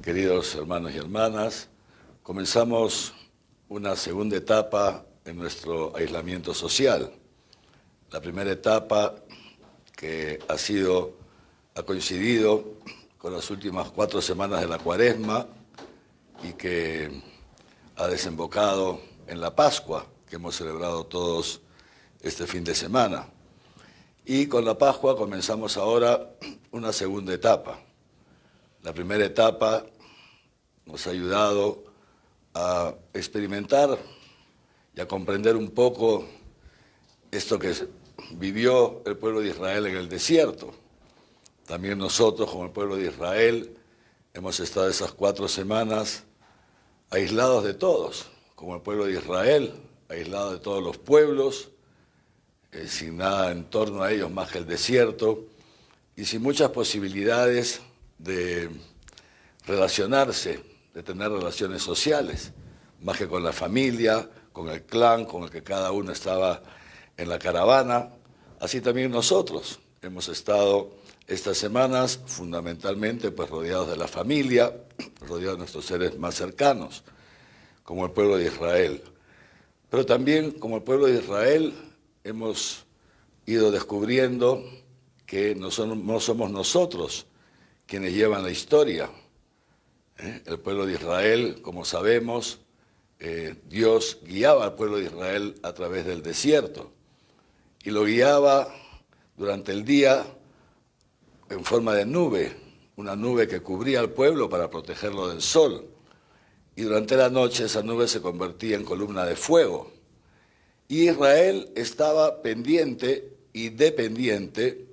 Queridos hermanos y hermanas, comenzamos una segunda etapa en nuestro aislamiento social. La primera etapa que ha coincidido con las últimas 4 semanas de la Cuaresma y que ha desembocado en la Pascua, que hemos celebrado todos este fin de semana. Y con la Pascua comenzamos ahora una segunda etapa. La primera etapa nos ha ayudado a experimentar y a comprender un poco esto que vivió el pueblo de Israel en el desierto. También nosotros, como el pueblo de Israel, hemos estado esas 4 semanas aislados de todos, como el pueblo de Israel, aislados de todos los pueblos, sin nada en torno a ellos más que el desierto, y sin muchas posibilidades de relacionarse, de tener relaciones sociales, más que con la familia, con el clan, con el que cada uno estaba en la caravana. Así también nosotros hemos estado estas semanas fundamentalmente rodeados de la familia, rodeados de nuestros seres más cercanos, como el pueblo de Israel. Pero también, como el pueblo de Israel, hemos ido descubriendo que no somos nosotros quienes llevan la historia. El pueblo de Israel, como sabemos, Dios guiaba al pueblo de Israel a través del desierto y lo guiaba durante el día en forma de nube, una nube que cubría al pueblo para protegerlo del sol, y durante la noche esa nube se convertía en columna de fuego. Y Israel estaba pendiente y dependiente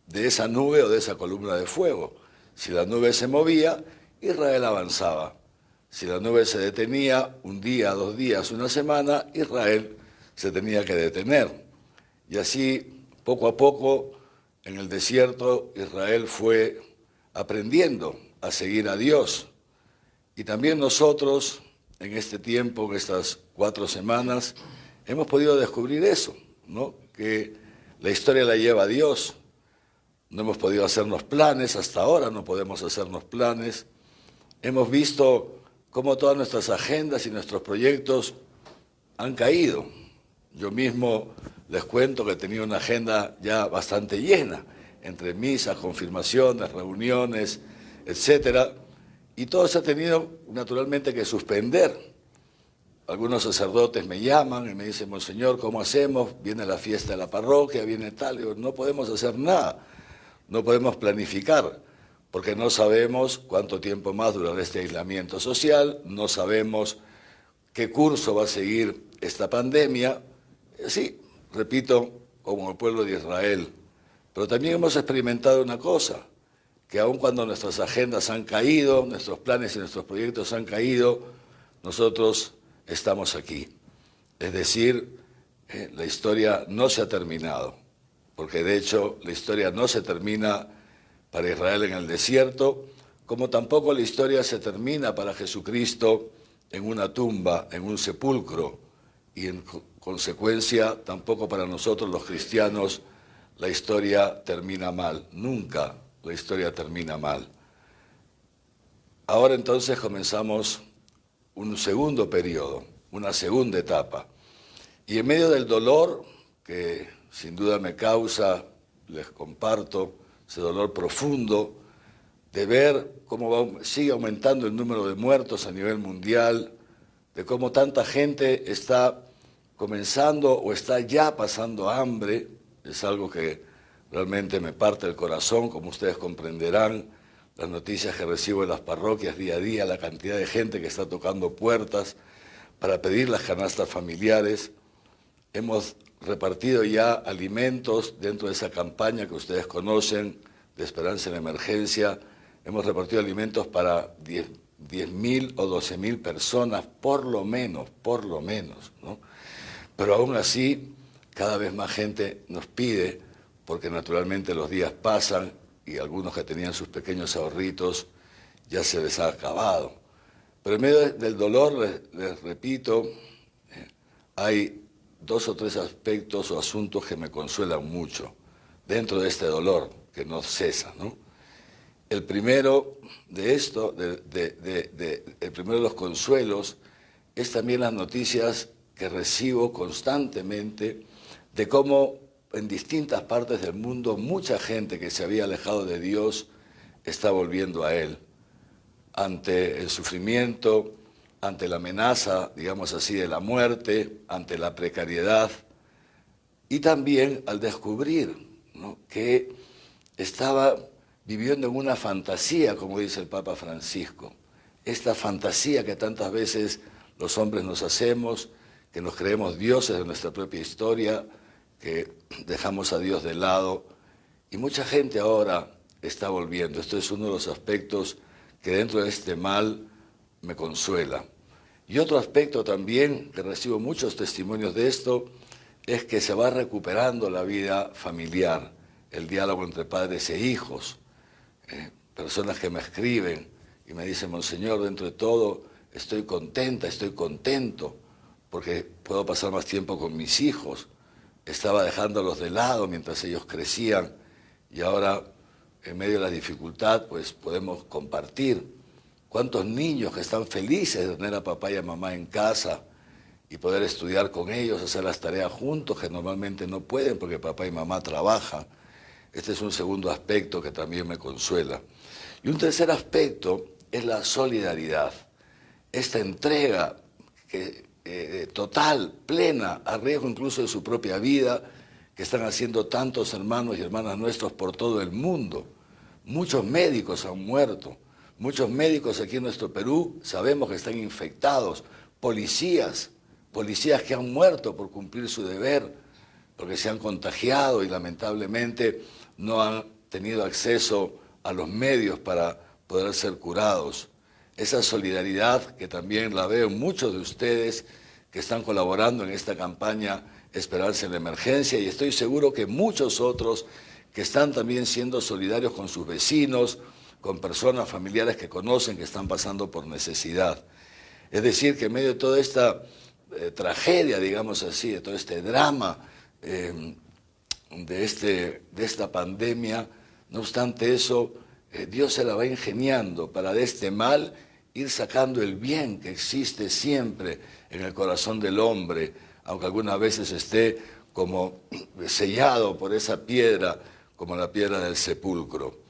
de esa nube o de esa columna de fuego. Si la nube se movía, Israel avanzaba. Si la nube se detenía un día, 2 días, una semana, Israel se tenía que detener. Y así, poco a poco, en el desierto, Israel fue aprendiendo a seguir a Dios. Y también nosotros, en este tiempo, en estas 4 semanas, hemos podido descubrir eso, ¿no? Que la historia la lleva a Dios. No hemos podido hacernos planes, hasta ahora no podemos hacernos planes. Hemos visto cómo todas nuestras agendas y nuestros proyectos han caído. Yo mismo les cuento que tenía una agenda ya bastante llena, entre misas, confirmaciones, reuniones, etcétera, y todo se ha tenido naturalmente que suspender. Algunos sacerdotes me llaman y me dicen: Monseñor, ¿cómo hacemos? Viene la fiesta de la parroquia, viene tal. Digo, no podemos hacer nada, no podemos planificar, porque no sabemos cuánto tiempo más durará este aislamiento social, no sabemos qué curso va a seguir esta pandemia. Sí, repito, como el pueblo de Israel. Pero también hemos experimentado una cosa, que aun cuando nuestras agendas han caído, nuestros planes y nuestros proyectos han caído, nosotros estamos aquí. Es decir, la historia no se ha terminado, porque de hecho la historia no se termina para Israel en el desierto, como tampoco la historia se termina para Jesucristo en una tumba, en un sepulcro, y en consecuencia tampoco para nosotros los cristianos la historia termina mal. Nunca la historia termina mal. Ahora entonces comenzamos un segundo periodo, una segunda etapa. Y en medio del dolor, que sin duda me causa, les comparto, ese dolor profundo de ver cómo sigue aumentando el número de muertos a nivel mundial, de cómo tanta gente está comenzando o está ya pasando hambre, es algo que realmente me parte el corazón, como ustedes comprenderán, las noticias que recibo en las parroquias día a día, la cantidad de gente que está tocando puertas para pedir las canastas familiares. Hemos repartido ya alimentos dentro de esa campaña que ustedes conocen, de Esperanza en Emergencia. Hemos repartido alimentos para 10.000 o 12.000 personas, por lo menos, ¿no? Pero aún así, cada vez más gente nos pide, porque naturalmente los días pasan y algunos que tenían sus pequeños ahorritos ya se les ha acabado. Pero en medio del dolor, les repito, hay 2 o 3 aspectos o asuntos que me consuelan mucho dentro de este dolor que no cesa, ¿no? el primero de esto, el primero de los consuelos, es también las noticias que recibo constantemente de cómo en distintas partes del mundo mucha gente que se había alejado de Dios está volviendo a Él. Ante el sufrimiento, ante la amenaza, digamos así, de la muerte, ante la precariedad, y también al descubrir, ¿no?, que estaba viviendo en una fantasía, como dice el Papa Francisco, esta fantasía que tantas veces los hombres nos hacemos, que nos creemos dioses de nuestra propia historia, que dejamos a Dios de lado, y mucha gente ahora está volviendo. Esto es uno de los aspectos que dentro de este mal me consuela. Y otro aspecto también, que recibo muchos testimonios de esto, es que se va recuperando la vida familiar, el diálogo entre padres e hijos. Personas que me escriben y me dicen: Monseñor, dentro de todo estoy contenta, estoy contento, porque puedo pasar más tiempo con mis hijos. Estaba dejándolos de lado mientras ellos crecían y ahora, en medio de la dificultad, pues podemos compartir. ¿Cuántos niños que están felices de tener a papá y a mamá en casa y poder estudiar con ellos, hacer las tareas juntos, que normalmente no pueden porque papá y mamá trabajan? Este es un segundo aspecto que también me consuela. Y un tercer aspecto es la solidaridad, esta entrega total, plena, a riesgo incluso de su propia vida, que están haciendo tantos hermanos y hermanas nuestros por todo el mundo. Muchos médicos han muerto, muchos médicos aquí en nuestro Perú sabemos que están infectados, policías que han muerto por cumplir su deber, porque se han contagiado y lamentablemente no han tenido acceso a los medios para poder ser curados. Esa solidaridad que también la veo en muchos de ustedes que están colaborando en esta campaña Esperanza en la Emergencia, y estoy seguro que muchos otros que están también siendo solidarios con sus vecinos, con personas familiares que conocen que están pasando por necesidad. Es decir, que en medio de toda esta tragedia, digamos así, de todo este drama, de esta pandemia, no obstante eso, Dios se la va ingeniando para de este mal ir sacando el bien que existe siempre en el corazón del hombre, aunque algunas veces esté como sellado por esa piedra, como la piedra del sepulcro.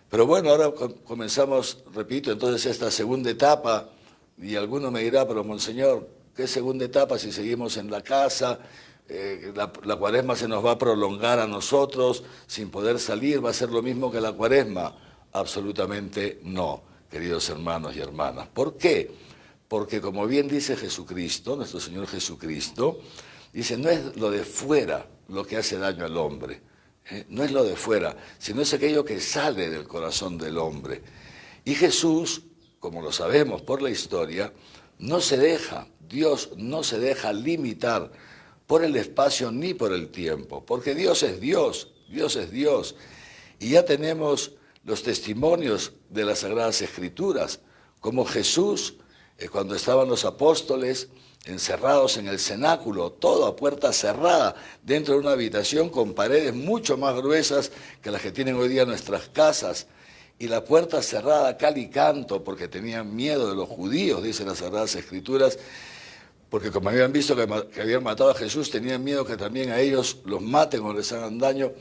Pero bueno, ahora comenzamos, repito, entonces esta segunda etapa, y alguno me dirá: pero Monseñor, ¿qué segunda etapa si seguimos en la casa? La cuaresma se nos va a prolongar a nosotros sin poder salir, ¿va a ser lo mismo que la cuaresma? Absolutamente no, queridos hermanos y hermanas. ¿Por qué? Porque como bien dice Jesucristo, nuestro Señor Jesucristo, dice: no es lo de fuera lo que hace daño al hombre, no es lo de fuera, sino es aquello que sale del corazón del hombre. Y Jesús, como lo sabemos por la historia, no se deja, Dios no se deja limitar por el espacio ni por el tiempo, porque Dios es Dios, Dios es Dios. Y ya tenemos los testimonios de las Sagradas Escrituras, como Jesús, cuando estaban los apóstoles encerrados en el cenáculo, todo a puerta cerrada, dentro de una habitación con paredes mucho más gruesas que las que tienen hoy día nuestras casas, y la puerta cerrada a cal y canto, porque tenían miedo de los judíos, dicen las Sagradas Escrituras, porque como habían visto que habían matado a Jesús, tenían miedo que también a ellos los maten o les hagan daño.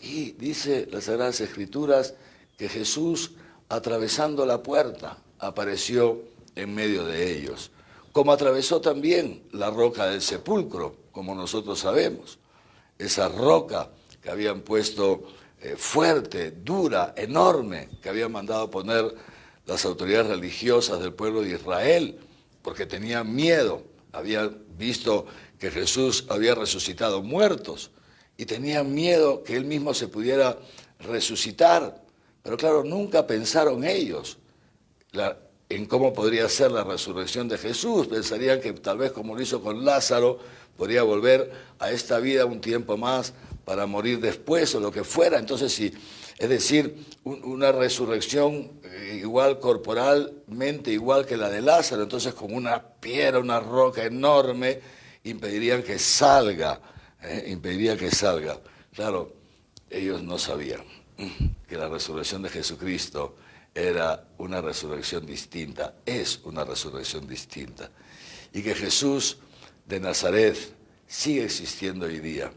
Y dice las Sagradas Escrituras que Jesús, atravesando la puerta, apareció en medio de ellos, como atravesó también la roca del sepulcro, como nosotros sabemos, esa roca que habían puesto fuerte, dura, enorme, que habían mandado poner las autoridades religiosas del pueblo de Israel, porque tenían miedo, habían visto que Jesús había resucitado muertos, y tenían miedo que él mismo se pudiera resucitar. Pero claro, nunca pensaron ellos en cómo podría ser la resurrección de Jesús. Pensarían que tal vez, como lo hizo con Lázaro, podría volver a esta vida un tiempo más para morir después o lo que fuera. Entonces, sí, es decir, una resurrección igual corporalmente, igual que la de Lázaro. Entonces, con una piedra, una roca enorme, impediría que salga. Claro, ellos no sabían que la resurrección de Jesucristo era una resurrección distinta, es una resurrección distinta. Y que Jesús de Nazaret sigue existiendo hoy día,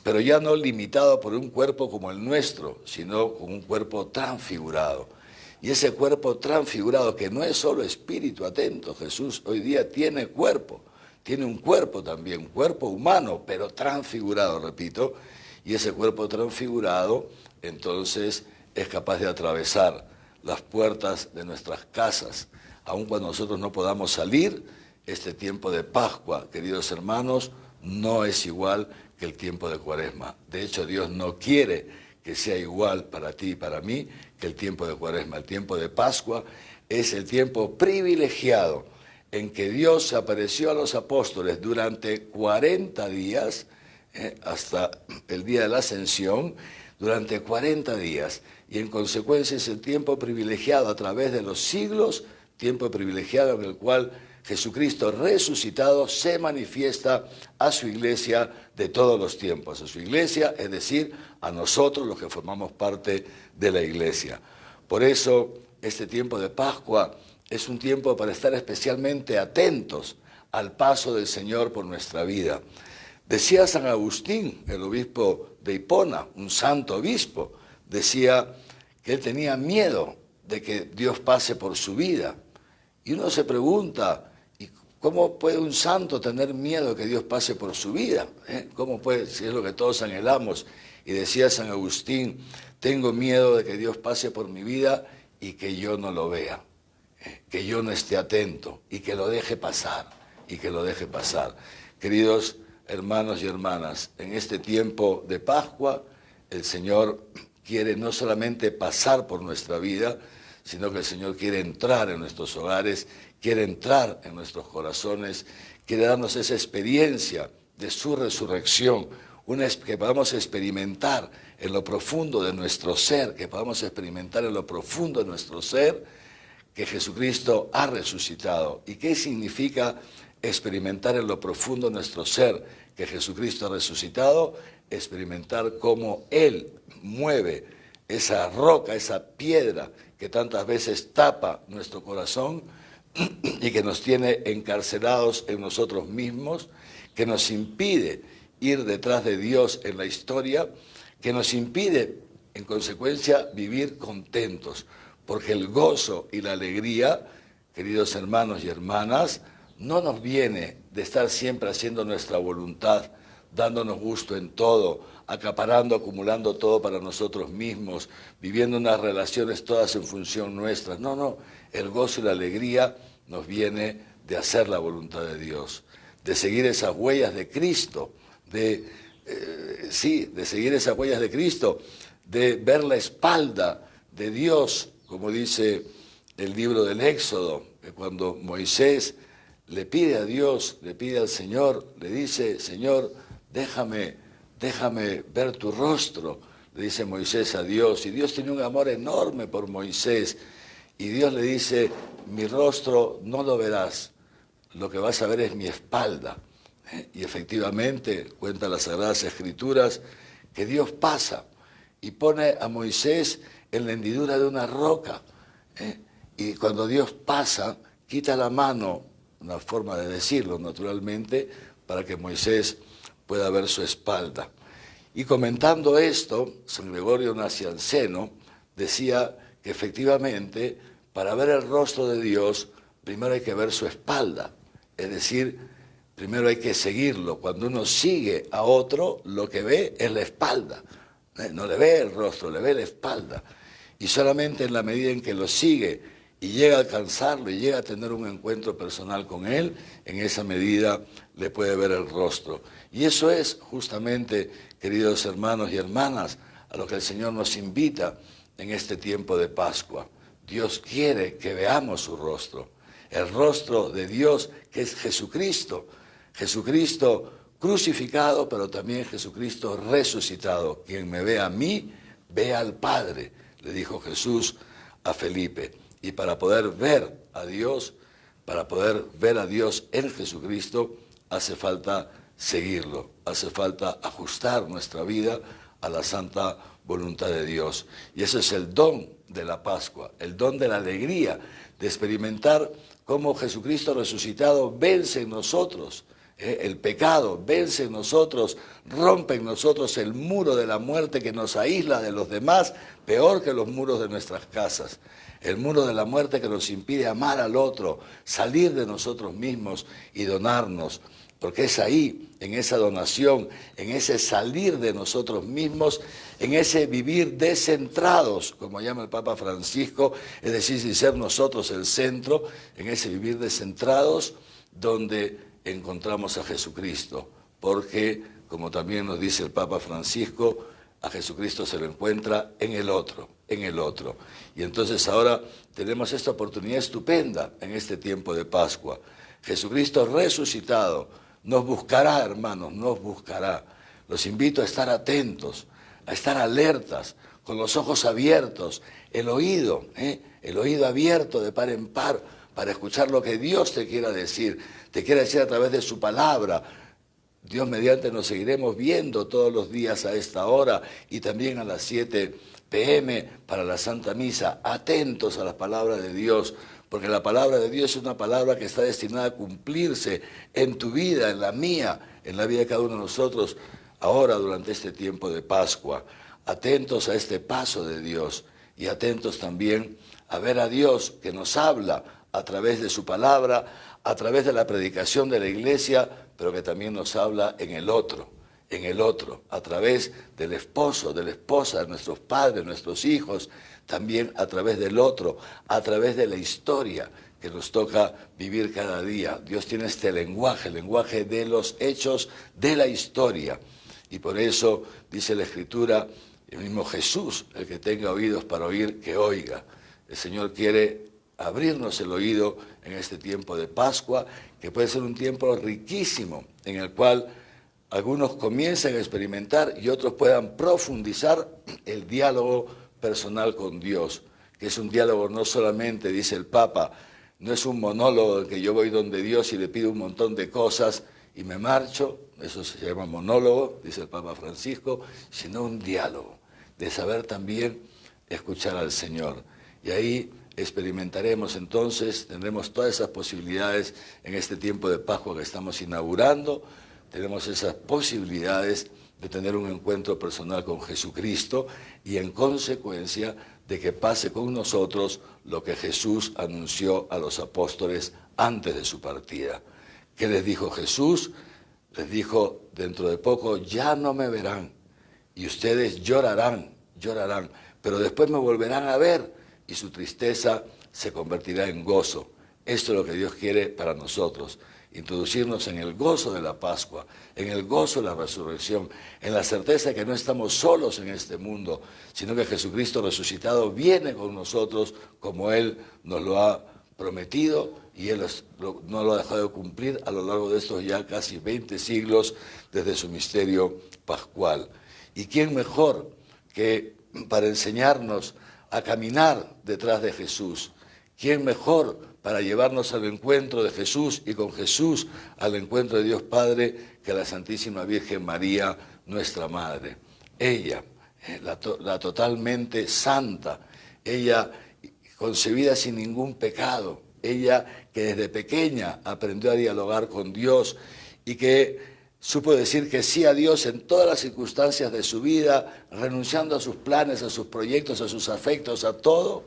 pero ya no limitado por un cuerpo como el nuestro, sino con un cuerpo transfigurado. Y ese cuerpo transfigurado, que no es solo espíritu atento, Jesús hoy día tiene cuerpo, tiene un cuerpo también, un cuerpo humano, pero transfigurado, repito, y ese cuerpo transfigurado entonces es capaz de atravesar las puertas de nuestras casas, aun cuando nosotros no podamos salir. Este tiempo de Pascua, queridos hermanos, no es igual que el tiempo de Cuaresma. De hecho, Dios no quiere que sea igual para ti y para mí que el tiempo de Cuaresma. El tiempo de Pascua es el tiempo privilegiado en que Dios se apareció a los apóstoles durante 40 días, hasta el día de la Ascensión, durante 40 días. Y en consecuencia es el tiempo privilegiado a través de los siglos, tiempo privilegiado en el cual Jesucristo resucitado se manifiesta a su iglesia de todos los tiempos. A su iglesia, es decir, a nosotros los que formamos parte de la iglesia. Por eso este tiempo de Pascua es un tiempo para estar especialmente atentos al paso del Señor por nuestra vida. Decía San Agustín, el obispo de Hipona, un santo obispo, decía que él tenía miedo de que Dios pase por su vida. Y uno se pregunta, ¿y cómo puede un santo tener miedo de que Dios pase por su vida? ¿Cómo puede, si es lo que todos anhelamos? Y decía San Agustín, tengo miedo de que Dios pase por mi vida y que yo no lo vea, que yo no esté atento y que lo deje pasar, y que lo deje pasar. Queridos hermanos y hermanas, en este tiempo de Pascua, el Señor quiere no solamente pasar por nuestra vida, sino que el Señor quiere entrar en nuestros hogares, quiere entrar en nuestros corazones, quiere darnos esa experiencia de su resurrección, que podamos experimentar en lo profundo de nuestro ser, que podamos experimentar en lo profundo de nuestro ser que Jesucristo ha resucitado. ¿Y qué significa experimentar en lo profundo de nuestro ser que Jesucristo ha resucitado? Experimentar cómo Él mueve esa roca, esa piedra que tantas veces tapa nuestro corazón y que nos tiene encarcelados en nosotros mismos, que nos impide ir detrás de Dios en la historia, que nos impide, en consecuencia, vivir contentos, porque el gozo y la alegría, queridos hermanos y hermanas, no nos viene de estar siempre haciendo nuestra voluntad, dándonos gusto en todo, acaparando, acumulando todo para nosotros mismos, viviendo unas relaciones todas en función nuestra. No, no, el gozo y la alegría nos viene de hacer la voluntad de Dios, de seguir esas huellas de Cristo, de seguir esas huellas de Cristo, de ver la espalda de Dios, como dice el libro del Éxodo, que cuando Moisés le pide a Dios, le pide al Señor, le dice, Señor, déjame ver tu rostro, le dice Moisés a Dios, y Dios tiene un amor enorme por Moisés, y Dios le dice, mi rostro no lo verás, lo que vas a ver es mi espalda. Y efectivamente, cuentan las Sagradas Escrituras, que Dios pasa y pone a Moisés en la hendidura de una roca, y cuando Dios pasa, quita la mano, una forma de decirlo naturalmente, para que Moisés pueda ver su espalda. Y comentando esto, San Gregorio Nacianceno decía que efectivamente para ver el rostro de Dios primero hay que ver su espalda, es decir, primero hay que seguirlo. Cuando uno sigue a otro, lo que ve es la espalda, no le ve el rostro, le ve la espalda. Y solamente en la medida en que lo sigue y llega a alcanzarlo y llega a tener un encuentro personal con él, en esa medida le puede ver el rostro. Y eso es justamente, queridos hermanos y hermanas, a lo que el Señor nos invita en este tiempo de Pascua. Dios quiere que veamos su rostro, el rostro de Dios que es Jesucristo. Jesucristo crucificado, pero también Jesucristo resucitado. Quien me ve a mí, ve al Padre, le dijo Jesús a Felipe. Y para poder ver a Dios en Jesucristo, hace falta seguirlo, hace falta ajustar nuestra vida a la santa voluntad de Dios. Y ese es el don de la Pascua, el don de la alegría, de experimentar cómo Jesucristo resucitado vence en nosotros el pecado, vence en nosotros, rompe en nosotros el muro de la muerte que nos aísla de los demás, peor que los muros de nuestras casas. El muro de la muerte que nos impide amar al otro, salir de nosotros mismos y donarnos. Porque es ahí, en esa donación, en ese salir de nosotros mismos, en ese vivir descentrados, como llama el Papa Francisco, es decir, sin ser nosotros el centro, en ese vivir descentrados, donde encontramos a Jesucristo. Porque, como también nos dice el Papa Francisco, a Jesucristo se lo encuentra en el otro, en el otro. Y entonces ahora tenemos esta oportunidad estupenda en este tiempo de Pascua. Jesucristo resucitado nos buscará, hermanos, nos buscará. Los invito a estar atentos, a estar alertas, con los ojos abiertos, el oído abierto de par en par, para escuchar lo que Dios te quiera decir a través de su palabra. Dios mediante nos seguiremos viendo todos los días a esta hora y también a las 7 p.m. para la Santa Misa, atentos a las palabras de Dios, porque la palabra de Dios es una palabra que está destinada a cumplirse en tu vida, en la mía, en la vida de cada uno de nosotros, ahora durante este tiempo de Pascua. Atentos a este paso de Dios y atentos también a ver a Dios que nos habla a través de su palabra, a través de la predicación de la iglesia, pero que también nos habla en el otro, a través del esposo, de la esposa, de nuestros padres, nuestros hijos, también a través del otro, a través de la historia que nos toca vivir cada día. Dios tiene este lenguaje, el lenguaje de los hechos de la historia. Y por eso dice la Escritura, el mismo Jesús, el que tenga oídos para oír, que oiga. El Señor quiere abrirnos el oído en este tiempo de Pascua, que puede ser un tiempo riquísimo, en el cual algunos comiencen a experimentar y otros puedan profundizar el diálogo personal con Dios, que es un diálogo no solamente, dice el Papa, no es un monólogo en que yo voy donde Dios y le pido un montón de cosas y me marcho, eso se llama monólogo, dice el Papa Francisco, sino un diálogo, de saber también escuchar al Señor. Y ahí experimentaremos entonces, tendremos todas esas posibilidades en este tiempo de Pascua que estamos inaugurando, tenemos esas posibilidades de tener un encuentro personal con Jesucristo y en consecuencia de que pase con nosotros lo que Jesús anunció a los apóstoles antes de su partida. ¿Qué les dijo Jesús? Les dijo, dentro de poco ya no me verán y ustedes llorarán, pero después me volverán a ver y su tristeza se convertirá en gozo. Esto es lo que Dios quiere para nosotros, introducirnos en el gozo de la Pascua, en el gozo de la resurrección, en la certeza de que no estamos solos en este mundo, sino que Jesucristo resucitado viene con nosotros como Él nos lo ha prometido y Él no lo ha dejado de cumplir a lo largo de estos ya casi 20 siglos desde su misterio pascual. ¿Y quién mejor que para enseñarnos a caminar detrás de Jesús? ¿Quién mejor para llevarnos al encuentro de Jesús y con Jesús al encuentro de Dios Padre que la Santísima Virgen María, nuestra Madre? Ella, la totalmente santa, ella concebida sin ningún pecado, ella que desde pequeña aprendió a dialogar con Dios y que supo decir que sí a Dios en todas las circunstancias de su vida, renunciando a sus planes, a sus proyectos, a sus afectos, a todo.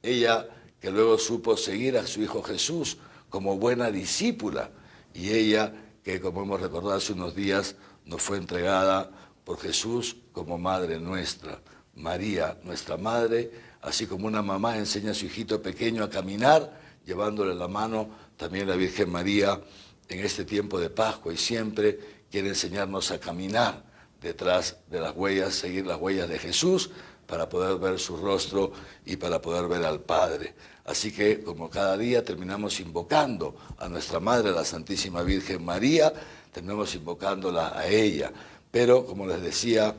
Ella que luego supo seguir a su Hijo Jesús como buena discípula. Y ella que, como hemos recordado hace unos días, nos fue entregada por Jesús como Madre nuestra. María, nuestra Madre, así como una mamá enseña a su hijito pequeño a caminar, llevándole la mano, también la Virgen María, en este tiempo de Pascua y siempre quiere enseñarnos a caminar detrás de las huellas, seguir las huellas de Jesús para poder ver su rostro y para poder ver al Padre. Así que, como cada día terminamos invocando a nuestra Madre, la Santísima Virgen María, terminamos invocándola a ella. Pero, como les decía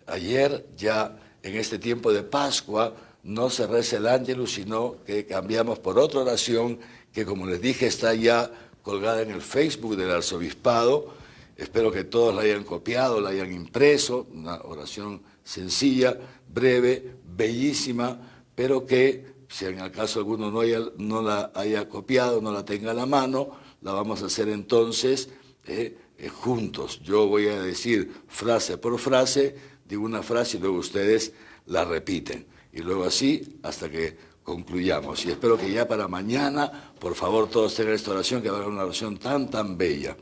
ayer, ya en este tiempo de Pascua no se reza el Ángelus, sino que cambiamos por otra oración que, como les dije, está ya colgada en el Facebook del Arzobispado, Espero que todos la hayan copiado, la hayan impreso, una oración sencilla, breve, bellísima, pero que si en el caso alguno no la haya copiado, no la tenga a la mano, la vamos a hacer entonces juntos. Yo voy a decir frase por frase, digo una frase y luego ustedes la repiten. Y luego así hasta que concluyamos. Y espero que ya para mañana, por favor, todos tengan esta oración, que va a ser una oración tan bella.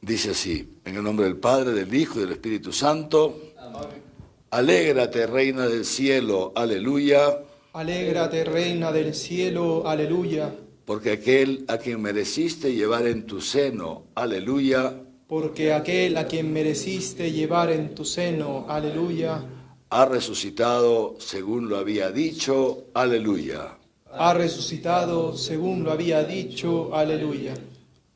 Dice así, en el nombre del Padre, del Hijo y del Espíritu Santo. Amén. Alégrate, Reina del Cielo, aleluya. Alégrate, Reina del Cielo, aleluya. Porque aquel a quien mereciste llevar en tu seno, aleluya. Porque aquel a quien mereciste llevar en tu seno, aleluya. Ha resucitado según lo había dicho, aleluya. Ha resucitado según lo había dicho, aleluya.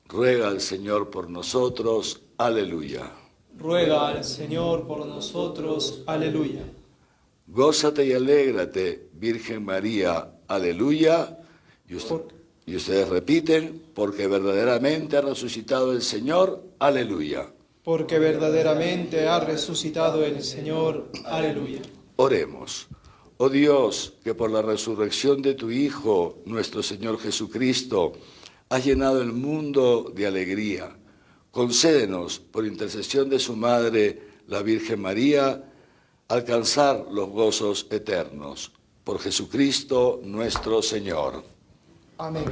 Ruega al Señor por nosotros, aleluya. Ruega al Señor por nosotros, aleluya. Gózate y alégrate, Virgen María, aleluya. Y ustedes repiten, porque verdaderamente ha resucitado el Señor, aleluya. Porque verdaderamente ha resucitado el Señor, aleluya. Oremos. Oh Dios, que por la resurrección de tu Hijo, nuestro Señor Jesucristo, has llenado el mundo de alegría. Concédenos, por intercesión de su Madre, la Virgen María, alcanzar los gozos eternos. Por Jesucristo nuestro Señor. Amén.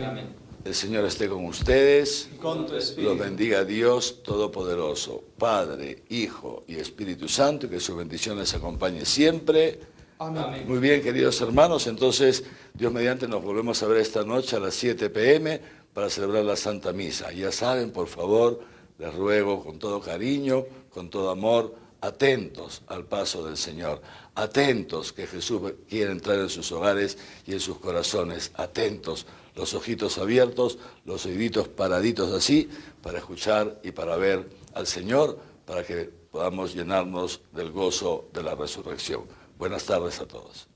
El Señor esté con ustedes. Y con tu espíritu. Los bendiga Dios Todopoderoso, Padre, Hijo y Espíritu Santo, y que su bendición les acompañe siempre. Amén. Muy bien, queridos hermanos, entonces, Dios mediante, nos volvemos a ver esta noche a las 7 p.m. para celebrar la Santa Misa. Ya saben, por favor, les ruego con todo cariño, con todo amor, atentos al paso del Señor, atentos que Jesús quiere entrar en sus hogares y en sus corazones, atentos, los ojitos abiertos, los oíditos paraditos así, para escuchar y para ver al Señor, para que podamos llenarnos del gozo de la resurrección. Buenas tardes a todos.